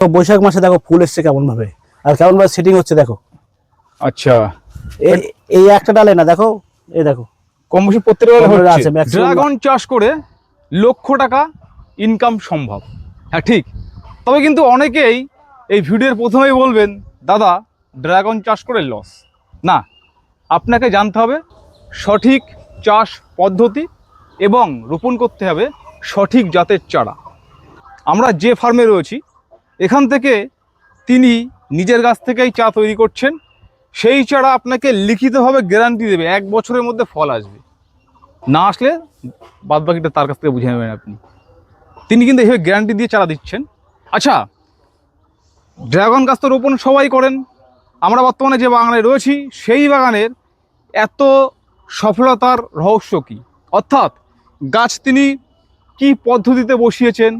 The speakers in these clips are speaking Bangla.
তো বৈশাখ মাসে দেখো ফুল এসছে কেমন ভাবে, আর কেমন ভাবে সেটিং হচ্ছে দেখো। আচ্ছা, এই একটা ডালে না, দেখো এই দেখো কম বেশি প্রত্যেকটা আছে maximum। ড্রাগন চাষ করে লক্ষ টাকা ইনকাম সম্ভব। হ্যাঁ ঠিক, তবে কিন্তু অনেকেই এই ভিডিওর প্রথমেই বলবেন দাদা ড্রাগন চাষ করে লস। না, আপনাকে জানতে হবে সঠিক চাষ পদ্ধতি এবং রোপণ করতে হবে সঠিক জাতের চারা। আমরা যে ফার্মে রয়েছি এখান থেকে তিনি নিজের গাছ থেকেই চা তৈরি করছেন। সেই চারা আপনাকে লিখিতভাবে গ্যারান্টি দেবে 1 বছরের মধ্যে ফল আসবে, না আসলে বাদবাকিটা তার কাছ থেকে বুঝে নেবেন আপনি। তিনি কিন্তু এইভাবে গ্যারান্টি দিয়ে চারা দিচ্ছেন। আচ্ছা, ড্রাগন গাছ তো রোপণ সবাই করেন, আমরা বর্তমানে যে বাগানে রয়েছি সেই বাগানের এত সফলতার রহস্য কী, অর্থাৎ গাছ তিনি কি পদ্ধতিতে বসিয়েছেন,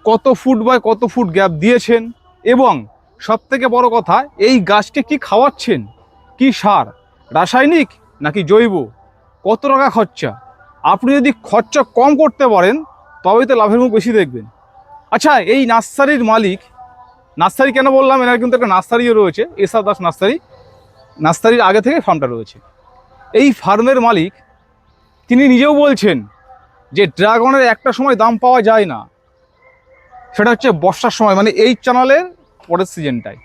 কত ফুট বাই কত ফুট গ্যাপ দিয়েছেন, এবং সবথেকে বড় কথা এই গাছকে কি খাওয়াচ্ছেন, কি সার, রাসায়নিক নাকি জৈব, কত টাকা খরচা। আপনি যদি খরচা কম করতে পারেন তবেই তো লাভের মুখ বেশি দেখবেন। আচ্ছা, এই নার্সারির মালিক, নার্সারি কেন বললাম, এনার কিন্তু একটা নার্সারিও রয়েছে, এসআর দাস নার্সারি, নার্সারির আগে থেকে ফার্মটা রয়েছে। এই ফার্মের মালিক তিনি নিজেও বলছেন যে ড্রাগনের একটা সময় দাম পাওয়া যায় না, সেটা হচ্ছে বর্ষার সময়, মানে এই চ্যানেলের পরের সিজনটায়।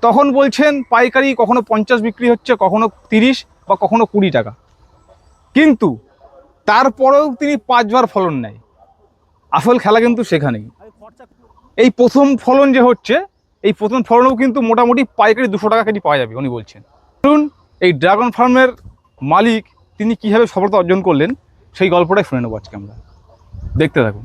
তখন বলছেন পাইকারি কখনো 50 বিক্রি হচ্ছে, কখনো 30 বা কখনো 20 টাকা, কিন্তু তারপরেও তিনি 5 বার ফলন নেয়। আসল খেলা কিন্তু সেখানেই। এই প্রথম ফলন যে হচ্ছে, এই প্রথম ফলনেও কিন্তু মোটামুটি পাইকারি 200 টাকা কেজি পাওয়া যাবে উনি বলছেন। ধরুন এই ড্রাগন ফার্মের মালিক তিনি কীভাবে সফলতা অর্জন করলেন সেই গল্পটাই শুনে নেবো আজকে আমরা, দেখতে থাকুন।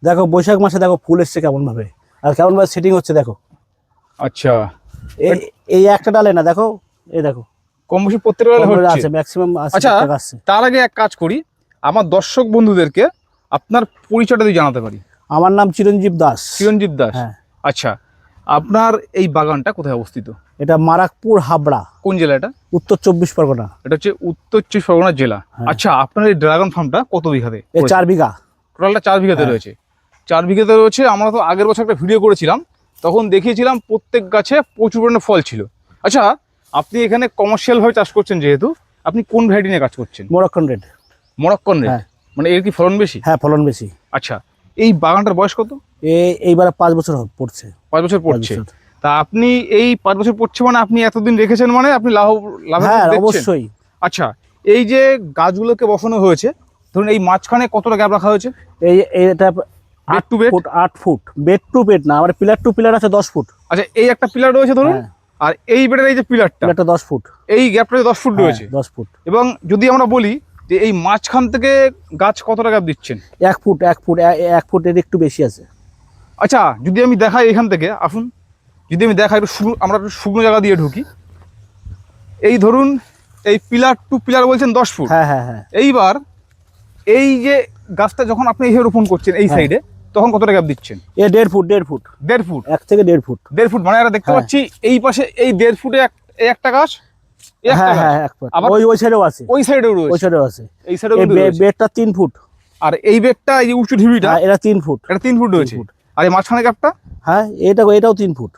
দেখো বৈশাখ মাসে দেখো ফুল এসছে কেমন ভাবে, আর কেমন ভাবে সেটিং হচ্ছে দেখো। আচ্ছা, এই একটা ডালে না, দেখো এই দেখো কম বেশি প্রত্যেকটা আছে ম্যাক্সিমাম। আচ্ছা, তার আগে এক কাজ করি, আমার দর্শক বন্ধুদেরকে আপনার পরিচয়টা দিয়ে জানাতে পারি। আমার নাম চিরঞ্জীব দাস। চিরঞ্জীব দাস, হ্যাঁ। আচ্ছা, আপনার এই বাগানটা কোথায় অবস্থিত? এটা মারাকপুর হাবড়া। কোন জেলা এটা? উত্তর 24 পরগনা। এটা হচ্ছে উত্তর 24 পরগনা জেলা। আচ্ছা, আপনার এই ড্রাগন ফার্মটা কত বিঘাতে? 4 বিঘা। টোটালটা 4 বিঘাতে রয়েছে। 4 বিঘাতে রয়েছে। আমরা তো আগের বছর একটা ভিডিও করেছিলাম, তখন দেখিয়েছিলাম প্রত্যেক গাছে প্রচুর পরিমাণে ফল ছিল। আচ্ছা, আপনি এখানে কমার্শিয়াল ভাবে চাষ করছেন যেহেতু, আপনি কোন ভ্যারাইটি নিয়ে কাজ করছেন? Moroccan red. মরক্কন রেড, মানে এর কি ফলন বেশি? হ্যাঁ, ফলন বেশি। আচ্ছা, এই বাগানটার বয়স কত? এইবার 5 বছর পড়ছে। 5 বছর পড়ছে। তা আপনি এই 5 বছর পড়ছে মানে আপনি এতদিন রেখেছেন, মানে আপনি লাভ দেখছেন অবশ্যই। আচ্ছা, এই যে গাছগুলোকে বসানো হয়েছে, ধরুন এই মাঝখানে কতটা গ্যাপ রাখা হয়েছে? এটা 8 to bed, 8 foot. Bed to bed না, আমার পিলার টু পিলার আছে 10 ফুট। আচ্ছা, এই একটা পিলার রয়েছে ধরুন, আর এই বেডের এই যে পিলারটা 10 ফুট, এই গ্যাপটা 10 ফুট রয়েছে। 10 ফুট। এবং যদি আমরা বলি যে এই মাঝখান থেকে গাছ কতটা গ্যাপ দিচ্ছেন? 1 ফুট 1 ফুটের একটু বেশি আছে। আচ্ছা, যদি আমি দেখাই এখান থেকে, আসুন যদি আমি দেখাই আমরা একটু শুকনো জায়গা দিয়ে ঢুকি। এই ধরুন এই পিলার টু পিলার বলছেন 10 ফুট। হ্যাঁ হ্যাঁ হ্যাঁ। এইবার এই যে গাছটা যখন আপনি এইভাবে রোপণ করছেন এই সাইডে, তখন কতটা গ্যাপ দিচ্ছেন? 1.5 ফুট। 1.5 ফুট। 1.5 ফুট। 1 থেকে 1.5 ফুট। 1.5 ফুট, মানে আমরা দেখতে পাচ্ছি এই পাশে এই 1.5 ফুটে একটা গাছ, আবার ওই সাইডেও আছে, ওই সাইডেও রয়েছে, ওই সাইডেও আছে। এই সাইডেও বেডটা 3 ফুট। আর এই বেডটা এই উঁচু ঢিবিটা এটা 3 ফুট। এটা 3 ফুট রয়েছে। আর এই মাঝখানে গ্যাপটা? হ্যাঁ, এটাও 3 ফুট।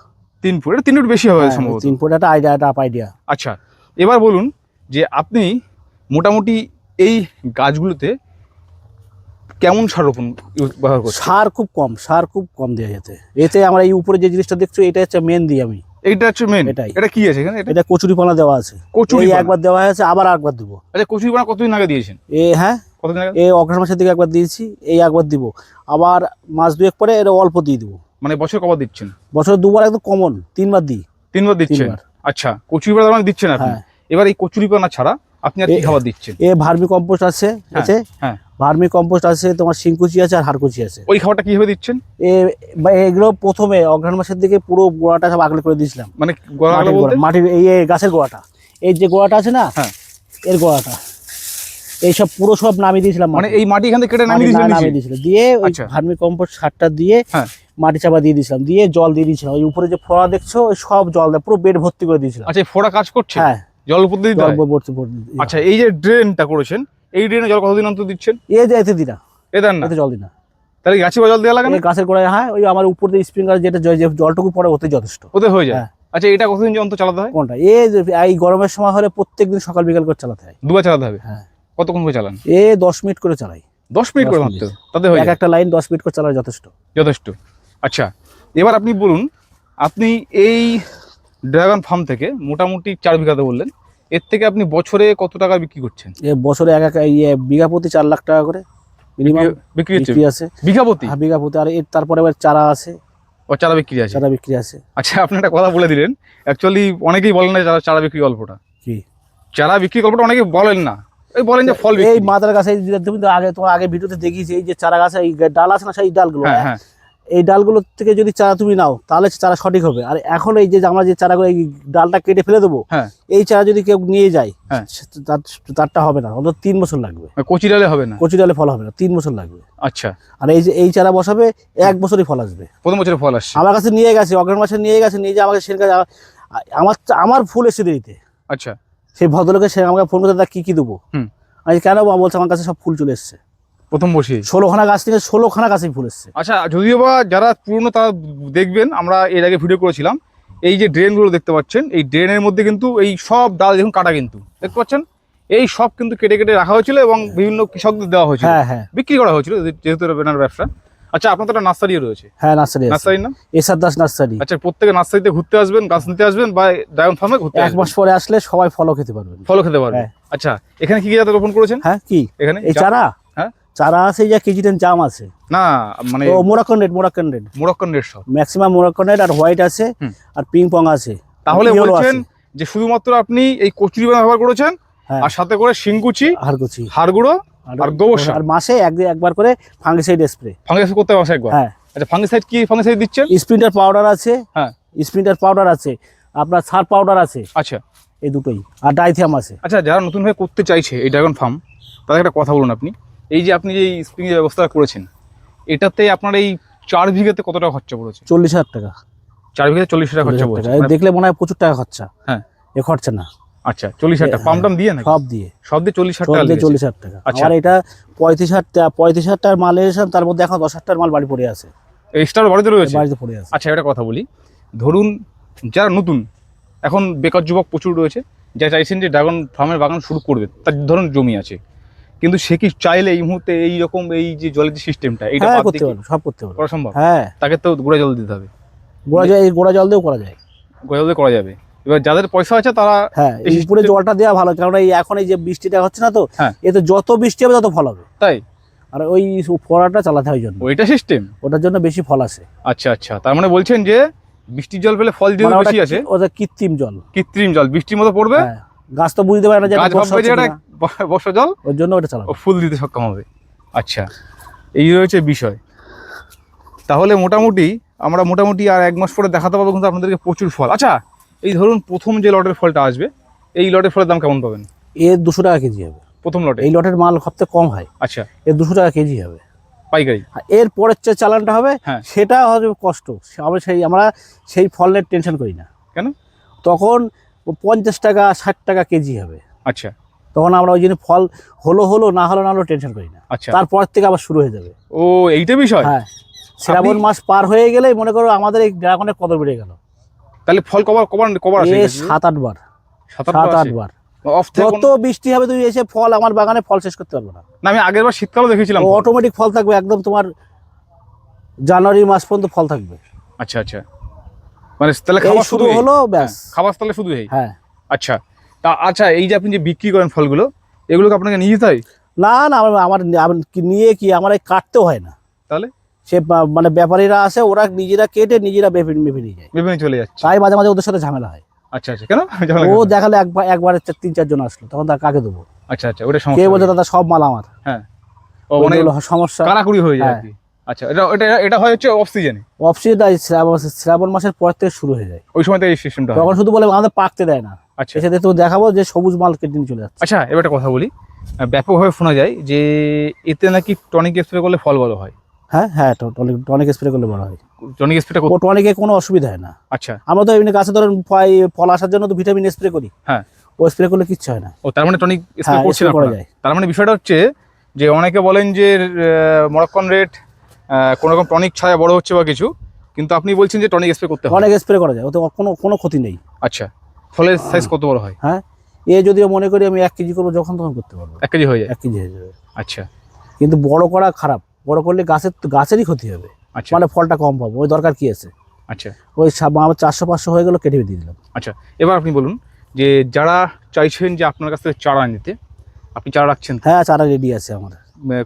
3 ফুট, এটা 3 ফুট বেশি হবে সম্ভবত। 3 ফুট, এটা আইডিয়া, এটা আইডিয়া। আচ্ছা, এবার বলুন যে আপনি মোটামুটি এই গাছগুলোতে কেমন সার রোপণ ব্যবহার করছেন? সার খুব কম দেওয়া যেতে। এতে আমরা এই উপরে যে জিনিসটা দেখছো, এটা হচ্ছে মেন দিই আমি। এইটা হচ্ছে মেন। এটা কি আছে এখানে? এটা কচুরিপানা দেওয়া আছে। একবার দেওয়া হয়েছে, আবার একবার দিব। আচ্ছা, কচুরিপানা কতদিন আগে দিয়েছেন? হ্যাঁ, কতদিন আগে? অগ্রহায়ণ মাসের দিকে একবার দিয়েছি, একবার দিব, আবার মাস 2 পরে এটা অল্প দিয়ে দিব। মানে বছর কবার দিচ্ছেন? বছর 2 বার, একদম কমন 3 বার দিই। 3 বার দিচ্ছেন? আচ্ছা, কচুরিপানা মানে দিচ্ছেন আপনি। এবার এই কচুরিপানা ছাড়া আপনি আর কি খাবার দিচ্ছেন? ভার্মি কম্পোস্ট আছে। হ্যাঁ, ভার্মি কম্পোস্ট আছে, তোমার শিংকুচি আছে আর হাড়কুচি আছে। ওই খাবারটা কিভাবে দিচ্ছেন? এগুলো প্রথমে অগ্রহায়ণ মাসের দিকে পুরো গোড়াটা সব আগলে করে দিয়েছিলাম। মানে মাটির এই গাছের গোড়াটা, এই যে গোড়াটা আছে না, এর গোড়াটা এইসব পুরো সব নামিয়ে দিয়েছিলাম। মানে এই মাটি এখান থেকে কেটে নামিয়ে দিয়েছিল, দিয়ে ওই ভার্মি কম্পোস্ট সারটা দিয়ে মাটি চাপা দিয়ে দিয়েছিলাম, দিয়ে জল দিয়ে দিয়েছিলাম। ওই উপরে যে ফোড়া দেখছো, ওই সব জল দেয়, পুরো বেড ভর্তি করে দিয়েছিলাম। আচ্ছা, ফোড়া কাজ করছে? হ্যাঁ, জল উপর দিয়ে ভর্তি। আচ্ছা, এই যে ড্রেনটা করেছেন, এই ড্রেনে জল কতদিন অন্তর দিচ্ছেন? এতে দিই না, এ দেন না? এতে জল দিই না। তাহলে গাছে জল দেওয়া লাগে না? এই গাছের গোড়ায়, হ্যাঁ, ওই আমার উপর দিয়ে স্প্রিংলার যেটা যে জলটুকু পড়ে ওতে যথেষ্ট, ওতে হয়ে যায়। হ্যাঁ। আচ্ছা, এটা কতদিন অন্তর চালাতে হয়? কোনটা? এই গরমের সময় হলে প্রত্যেকদিন সকাল বিকাল করে চালাতে হয়। দুবার চালাতে হবে? হ্যাঁ। কতক্ষণ করে চালান? 10 মিনিট করে চালাই। 10 মিনিট করে মাত্র? তাতে হয়ে যায়? একটা লাইন 10 মিনিট করে চালালে যথেষ্ট। যথেষ্ট। আচ্ছা, এবার আপনি বলুন, আপনি এই ড্রাগন ফার্ম থেকে মোটামুটি 4 বিঘাতে বললেন, এর থেকে আপনি বছরে কত টাকা বিক্রি করছেন? বছরে বিঘা প্রতি 4 লাখ টাকা করে মিনিমাম বিক্রি আছে বিঘা প্রতি? হ্যাঁ, বিঘা প্রতি। আর তারপরে আবার চারা আছে। ও, চারা বিক্রি আছে? চারা বিক্রি আছে। আচ্ছা, আপনি একটা কথা বলে দিলেন, অ্যাকচুয়ালি অনেকেই বলেন না চারা বিক্রি গল্পটা। কি চারা বিক্রি গল্পটা অনেকে বলেন না, এই বলেন যে ফল বিক্রি। এই মাদার গাছে তুমি তো আগে ভিডিওতে দেখিয়েছি, এই যে চারা গাছে এই ডাল আছে না, সেই ডালগুলো, হ্যাঁ হ্যাঁ, এই ডালগুলো থেকে যদি চারা তুমি নাও তাহলে চারা সঠিক হবে। আর এখন এই যে আমরা যে চারাগুলো, এই ডালটা কেটে ফেলে দেবো, হ্যাঁ, এই চারা যদি কেউ নিয়ে যায়, হ্যাঁ, তারটা হবে না, অন্তত 3 বছর লাগবে। কচি ডালে হবে না? কচি ডালে ফল হবে না, 3 বছর লাগবে। আচ্ছা। আর এই যে এই চারা বসাবে 1 বছরই ফল আসবে। প্রথম বছরে ফল আসছে? আমার কাছে নিয়ে গেছে, অগ্রহণ মাসে নিয়ে গেছে, নিয়ে যে আমাকে সেখানে আমার ফুল এসে দেরিতে। আচ্ছা। সেই ভদ্রলোকে সে আমাকে ফোন করে, কি কি দেবো? আমি কেন বলছে, আমার কাছে সব ফুল চলে এসছে প্রথম বসে। 16খানা গাছ থেকে 16খানা গাছেই ফুল এসছে। আচ্ছা, যদিও বা যারা পুরনো তারা দেখবেন, আমরা এর আগে ভিডিও করেছিলাম, এই যে ড্রেনগুলো দেখতে পাচ্ছেন, এই ড্রেনের মধ্যে কিন্তু এই সব ডাল দেখুন কাটা, কিন্তু দেখতে পাচ্ছেন এই সব কিন্তু কেটে কেটে রাখা হয়েছিল এবং বিভিন্ন কৃষকদের দেওয়া হয়েছিল, হ্যাঁ হ্যাঁ, বিক্রি বিক্রি করা হয়েছিল, যেহেতু এটা ব্যানার ব্যবসা। আচ্ছা, আপনার তো একটা নার্সারিও রয়েছে? হ্যাঁ, নার্সারির নাম এসআর দাস নার্সারি। আচ্ছা, প্রত্যেকে নার্সারিতে ঘুরতে আসবেন, গাছ নিতে আসবেন, বা ড্রাগন ফার্মে ঘুরতে আসবেন। 1 মাস পরে আসলে সবাই ফলও খেতে পারবেন। ফলও খেতে পারবেন। হ্যাঁ। আচ্ছা, এখানে কি কি জাতের রোপণ করেছেন? হ্যাঁ, কি এখানে এই চারা? হ্যাঁ, চারা আছে, যা কেজিটেন জাম আছে না, মানে ও মোরাক্কন রেড মোরক্কান রেড সব ম্যাক্সিমাম মোরাক্কন রেড, আর হোয়াইট আছে, আর পিং পং আছে। তাহলে বলছেন যে শুধুমাত্র আপনি এই কচুরি বানা ব্যবহার করেছেন, আর সাথে করে শিংকুচি, হাড়গুঁড়ো আর গোবর সার, আর মাসে একবার করে ফাঙ্গিসাইড স্প্রে। ফাঙ্গিসাইড করতে হবে মাসে একবার? হ্যাঁ। আচ্ছা, ফাঙ্গিসাইড কি ফাঙ্গিসাইড দিচ্ছেন? স্প্রিন্টার পাউডার আছে। হ্যাঁ, স্প্রিন্টার পাউডার আছে, আপনার সার পাউডার আছে। আচ্ছা, এই দুটোই, আর ডাইথিয়াম আছে। আচ্ছা, যারা নতুনভাবে করতে চাইছে এই ড্রাগন ফার্ম, তাদের একটা কথা বলুন আপনি, এই যে আপনি যে স্প্রিং এর ব্যবস্থা করেছেন, এটাতে আপনার এই 4 বিঘাতে কত টাকা খরচা পড়েছে? 40,000 টাকা। 4 বিঘাতে 40,000 টাকা খরচা পড়েছে? দেখলে মনে হয় প্রচুর টাকা খরচা। হ্যাঁ, এ খরচা না। আচ্ছা, 40,000 টাকা পাম্প টাম দিয়ে না? সব দিয়ে 40,000 টাকা লেগেছে। 40,000 টাকা। আচ্ছা, আর এটা 35,000 টাকার মাল এনেছেন, তার মধ্যে এখন 10,000 টাকার মাল বাড়ি পড়ে আছে, এক্সট্রা বাড়িতে রয়েছে, বাড়িতে পড়ে আছে। আচ্ছা, একটা কথা বলি, ধরুন যারা নতুন, এখন বেকার যুবক প্রচুর রয়েছে, যারা চাইছেন যে ড্রাগন ফার্মের বাগান শুরু করবে, তার ধরুন জমি আছে, কিন্তু সে কি চাইলে এই মুহূর্তে এইরকম এই যে জলের যে সিস্টেমটা, এটা করতে পারবে, সব করতে পারবে, করা সম্ভব? হ্যাঁ। তাকে তো গোড়া জল দিতে হবে। গোড়া জল দিয়েও করা যায়, গোড়া জল দিয়ে করা যাবে। এবার যাদের পয়সা আছে তারা, হ্যাঁ, এই উপরে জলটা দেওয়া ভালো, কারণ এই এখন এই যে বৃষ্টিটা হচ্ছে না তো, এতে যত বৃষ্টি হবে তত ফল হবে, তাই। আর ওই ফোয়ারাটা চালাতে হয় জন্য, ওইটা সিস্টেম, ওটার জন্য বেশি ফল আসে। আচ্ছা আচ্ছা, তার মানে বলছেন যে বৃষ্টির জল পেলে ফল যেহেতু বেশি আছে, ওটা কৃত্রিম জল, কৃত্রিম জল বৃষ্টির মতো পড়বে, গাছ তো বুঝতে পারে না যে বর্ষা জল, ওর জন্য ওটা চালাবে, ফুল দিতে সক্ষম হবে। আচ্ছা, এই রয়েছে বিষয়। তাহলে মোটামুটি আমরা আর 1 মাস পরে দেখাতে পাবো কিন্তু আপনাদেরকে প্রচুর ফল। আচ্ছা, এই ধরুন প্রথম যে লটের ফলটা আসবে, এই লটের ফলের দাম কেমন পাবেন? এর 200 টাকা কেজি হবে প্রথম লটে। এই লটের মাল সবথেকে কম হয়। আচ্ছা, এর 200 টাকা কেজি হবে পাইকারি। এর পরের যে চালানটা হবে, সেটা হবে কষ্ট। আমরা সেই ফলের টেনশন করি না। কেন? তখন 50 টাকা 60 টাকা কেজি হবে। আচ্ছা, তখন আমরা ওই জন্য ফল হলো না হলো টেনশন করি না। আচ্ছা, তারপর থেকে আবার শুরু হয়ে যাবে। ও, এইটা বিষয়। হ্যাঁ, শ্রাবণ মাস পার হয়ে গেলেই মনে করো আমাদের এই ড্রাগনের কদর বেড়ে গেল। তাহলে ফল কবার আসে? 7-8 বার। 7-8 বার। যত বৃষ্টি হবে তুমি এসে ফল আমার বাগানে ফল শেষ করতে পারবে না। আমি আগের বার শীতকালও দেখেছিলাম, অটোমেটিক ফল থাকবে একদম, তোমার জানুয়ারি মাস পর্যন্ত ফল থাকবে। আচ্ছা আচ্ছা, মানে তাহলে খাবার শুরু হলো, ব্যাস খাবার তাহলে শুধু এই। হ্যাঁ, আচ্ছা। তা আচ্ছা, এই যে আপনি যে বিক্রি করেন ফলগুলো, এগুলোকে আপনাকে নিয়ে যেতে হয়? না, আমার নিয়ে কি, আমার কাটতেও হয় না। তাহলে সে মানে ব্যাপারীরা আসে, ওরা নিজেরা কেটে নিজেরা বেপে নিয়ে যায়, বেপে চলে যাচ্ছে। তাই মাঝে মাঝে ওদের সাথে ঝামেলা হয়। আচ্ছা আচ্ছা, কেন? ও দেখালে একবারে 3-4 জন আসলো, তখন তার কাকে দেবো? আচ্ছা আচ্ছা, ওটা সমস্যা। কে বলছে দাদা সব মাল আমার? হ্যাঁ, অনেক সমস্যা, কারাকুরি হয়ে যায় আর কি। আচ্ছা, এটা হয় হচ্ছে অফ সিজনে। অফ সিজনে শ্রাবণ মাসের পর থেকে শুরু হয়ে যায়, ওই সময় থেকে এই সিস্টেমটা। তখন শুধু বলে আমাদের পাকতে দেয় না। আচ্ছা, এসে তো দেখাবো যে সবুজ মাল কেটে নিয়ে চলে যাচ্ছে। আচ্ছা, এবার একটা কথা বলি, ব্যাপকভাবে শোনা যায় যে এতে নাকি টনিক স্প্রে করলে ফল ভালো হয়। হ্যাঁ হ্যাঁ, টনিক স্প্রে করলে বড় হয়। টনিক স্প্রে ও টনিকে কোনো অসুবিধা হয় না। আচ্ছা, আমরা তো এমনি গাছে ধরেন ফল আসার জন্য তো ভিটামিন স্প্রে করি। হ্যাঁ, ও স্প্রে করলে কিচ্ছু হয় না। ও, তার মানে টনিক স্প্রে করছে না করা যায়। তার মানে বিষয়টা হচ্ছে যে অনেকে বলেন যে মরক্কন রেড কোনো রকম টনিক ছায়া বড় হচ্ছে বা কিছু, কিন্তু আপনি বলছেন যে টনিক স্প্রে করতে হয়। অনেক স্প্রে করা যায়, ওতে কোনো ক্ষতি নেই। আচ্ছা, ফলের সাইজ কত বড় হয়? হ্যাঁ, এ যদিও মনে করি আমি 1 কেজি করবো, যখন তখন করতে পারবো। 1 কেজি হয়ে যায়? 1 কেজি হয়ে যাবে। আচ্ছা কিন্তু বড় করা খারাপ, বড় করলে গাছেরই ক্ষতি হবে। আচ্ছা, মানে ফলটা কম পাবো, ওই দরকার কি আছে? আচ্ছা ওই আমার 400-500 হয়ে গেল, কেটে দিয়ে দিলাম। আচ্ছা, এবার আপনি বলুন যে যারা চাইছেন যে আপনার কাছ থেকে চারা নিতে, আপনি চারা রাখছেন তো? হ্যাঁ, চারা রেডি আছে আমার।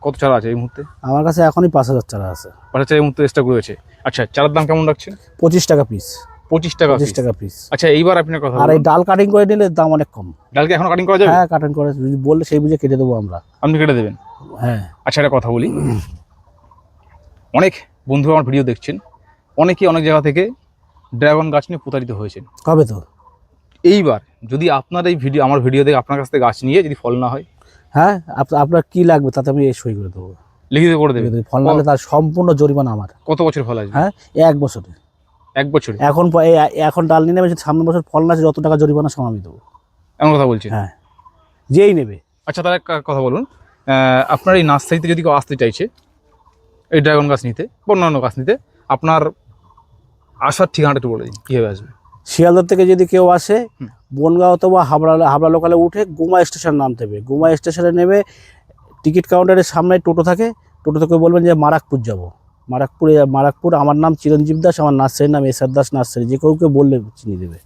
কত চারা আছে এই মুহূর্তে? আমার কাছে এখনই 5000 চারা আছে। 5000 চারা এই মুহূর্তে স্টক রয়েছে। আচ্ছা, চারার দাম কেমন রাখছেন? 25 টাকা পিস। 25 টাকা? 25 টাকা পিস। আচ্ছা, এইবার আপনার কথা আর এই ডাল কাটিং করে নিলে দাম অনেক কম। ডাল কি এখন কাটিং করা যাবে? হ্যাঁ, কাটিং করে যদি বললে সেই বুঝে কেটে দেবো আমরা। আপনি কেটে দেবেন? হ্যাঁ। আচ্ছা, একটা কথা বলি, অনেক বন্ধু আমার ভিডিও দেখছেন, অনেকেই অনেক জায়গা থেকে ড্রাগন গাছ নিয়ে প্রতারিত হয়েছেন। কবে তো? এইবার যদি আপনার এই ভিডিও, আমার ভিডিও দেখে আপনার কাছ থেকে গাছ নিয়ে যদি ফল না হয়? হ্যাঁ, আপনার কি লাগবে তাতে আমি সই করে দেবো, লিখিত করে দেবেন? ফল না হলে তার সম্পূর্ণ জরিমানা আমার। কত বছর ফল আসবে? হ্যাঁ, 1 বছরে। 1 বছরে? এখন ডাল নিয়ে নেবে, সামনের বছর ফল না আসে, যত টাকা জরিমানা সব আমি দেবো। এমন কথা বলছেন? হ্যাঁ, যেই নেবে। আচ্ছা, তার একটা কথা বলুন, আপনার এই নার্সারিতে যদি কেউ আসতে চাইছে এই ড্রাগন গাছ নিতে বা অন্যান্য গাছ নিতে, আপনার আসার ঠিকানাটা একটু বলে দিন, কীভাবে আসবে? শিয়ালদা থেকে যদি কেউ আসে, বনগাঁও অথবা হাবড়া লোকালে উঠে গুমা স্টেশন নামতে হবে। গুমা স্টেশনে নেমে টিকিট কাউন্টারের সামনে টোটো থাকে, টোটো থেকে বলবেন যে মারাকপুর যাব। মারাকপুর, আমার নাম চিরঞ্জীব দাস, আমার নার্সারির নাম এসআর দাস নার্সারি। যে কেউ বললে চিনিয়ে দেবে।